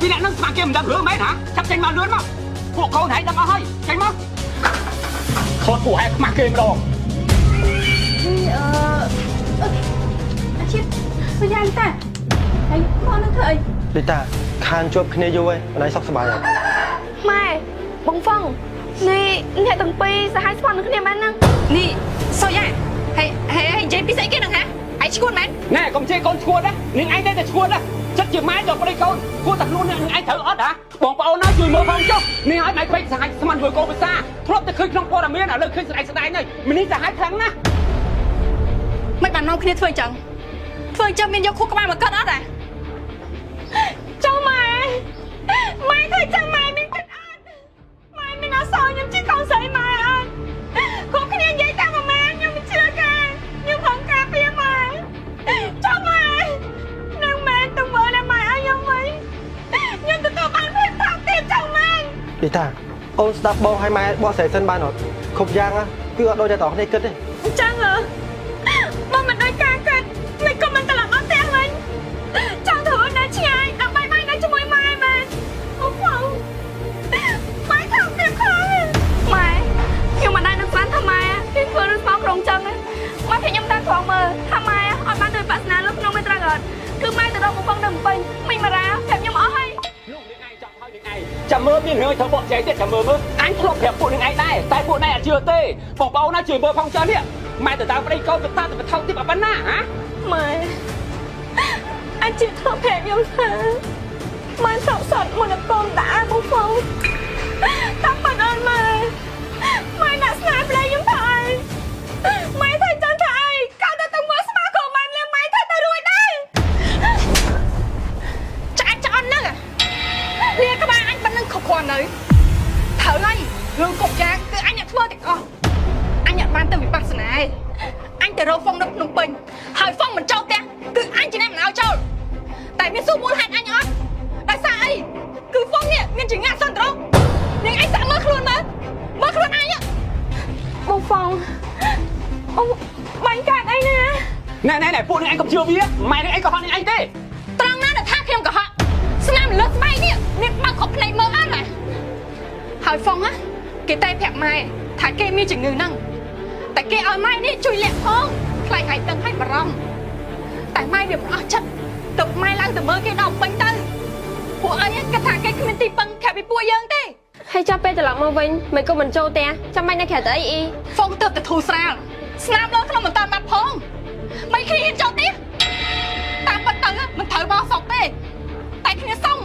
ពីអ្នកនឹងស្មាគេមិនដឹងរឿងមែនហ៎ចាប់ចេញមកលឿនមកពួកកូនហែងដឹងអស់ហើយចេញមកខត់ពួកហែងខ្មាស់គេម្ដងអាជីពសុយ៉ាងតាហើយមកនឹងធ្វើអីលីតាខានជួបគ្នាយូរហើយមិនឲ្យសុខសប្បាយអត់ម៉ែបងហ្វុងនេះអ្នកទាំងពីរសហស្ព័ន្ធនឹងគ្នាមែនហ្នឹងនេះសុយ៉ាងហើយនិយាយពីស្អីគេហ្នឹងហ៎ហើយឈួតមែនណែកុំជេរកូនឈួតណានាងឯងតែឈួតណាចិត្តជាម៉ែចូលប្តីកូនគួរតែខ្លួននាងឯងត្រូវអត់ហ៎បងប្អូនណាជួយមើលផងចុះនាងឲ្យម៉ែពេកសហស្ម័នធ្វើកូនភាសាធ្លាប់តែឃើញក្នុងព័ត៌មានឥឡូវឃើញស្ដែងហើយមីនេះសហខ្លាំងណាស់មិនបាននាំគ្នាធ្វើអញ្ចឹងមានយកខួរក្បាលមកកាត់អត់ហ៎ចុះម៉ែធ្វើអញ្ចឹងម៉ែមានគិតអត់ម៉ែមានអសរខ្ញុំជាកូនស្រីម៉ែអត់គ្រប់គ្នានិយាយតាមម៉ែខ្ញុំមិនជឿគេខ្ញុំខំការពារម៉ែចុះម៉ែនឹងម៉ែទៅមើលតែម៉ែឲ្យខ្ញុំវិញខ្ញុំទទួលបានភាពថោកទាបចុះម៉ែលីតាអូនស្ដាប់បងឲ្យម៉ែបកស្រាយសិនបានអត់គ្រប់យ៉ាងគឺអត់ដូចតែតោះគ្នាគិតទេអញ្ចឹងបងមិនដូចការគិតមិនក៏មិនត្រឡប់មកផ្ទះវិញចង់ធ្វើនៅឆ្ងាយដើម្បីម៉ែនៅជាមួយម៉ែមែនអូបងម៉ែថោកទាបខ្លាំងម៉ែខ្ញុំមិនដែលនឹកស្មានថាម៉ែគេធ្វើរឿងស្មោកក្រុងចឹងម៉ែភ័យខ្ញុំតាមត្រង់មើលថាម៉ែអត់បានដោយបាសនាលើក្នុងមេត្រាអត់គឺម៉ែទៅរកបងបងនៅភ្នំពេញមិញមារាប្រាប់ខ្ញុំអស់ហើយលោកនាងឯងចង់ឲ្យនាងឯងចាំមើលមានរឿងធ្វើបកចែកទៀតចាំមើលអញធ្លាប់ប្រាប់ពួកនាងឯងដែរតែពួកណែអត់ជឿទេបងប្អូនណាជួយមើលផងចុះនេះម៉ែទៅតាមប្តីកូនទៅតាមទៅថោកទៀតប៉ុណ្ណាហ៎ម៉ែអាចជឿធ្លាប់ប្រាប់ខ្ញុំថាម៉ែសោកសត់មកដល់កូនតាបងហ្វុងតាមប៉ុណ្ណឹងម៉ែដាក់ស្នាប្តីខ្ញុំថាអីម៉ែថាចឹងថាអីកើតទៅមើលស្មាក៏បានលៀមម៉ែថាទៅរួចដែរចាក់ចអន់ហ្នឹងលាក្បាលអញប៉ុណ្ណឹងគ្រប់គ្រាន់ទៅត្រូវហើយរឿងគ្រប់យ៉ាងគឺអញអ្នកធ្វើទាំងអស់អញអត់បានទៅវិបស្សនាទេអញទៅរកហ្វុងនៅភ្នំពេញហើយហ្វុងមិនចូលផ្ទះគឺអញជាអ្នកមិនឲ្យចូលតែមានសួរមូលហេតុអញអត់ដោយសារអីគឺហ្វុងនេះមានចង្អាក់សន្តិរងនាងឯងសាក់មើលខ្លួនមើលខ្លួនអញបងហ្វុងអូបាញ់កាត់អីណាណែពួកនាងឯងកុំជឿវាម៉ែនាងឯងក៏ហត់នាងឯងទេត្រង់ណាដែលថាខ្ញុំក៏ហត់ស្នាមលើស្បែកនេះមានបើកគ្រប់ភ្នែកមើលអត់ណាហើយហ្វុងណាគេតែប្រាប់ម៉ែថាគេមានជំងឺហ្នឹងតែគេឲ្យម៉ែនេះជួយលាក់ផងខ្លាចឲ្យដឹងឲ្យបារម្ភតែម៉ែវាមិនអស់ចិត្តទុកម៉ែឡើងទៅមើលគេដល់ពេញទៅពួកអីគាត់ថាគេគ្មានទីពឹងខែពីពួកយើងទេហើយចាំពេលត្រឡប់មកវិញមិនក៏មិនចូលផ្ទះចាំបាច់នៅក្រៅទៅអីហ្វុងទៅធូរស្រាលស្នាមលើក្នុងមិនតាន់បាត់ផងមិនគ្នាចូលផ្ទះតាមពិតទៅមិនត្រូវបោះសក់ទេតែគ្នាសុំ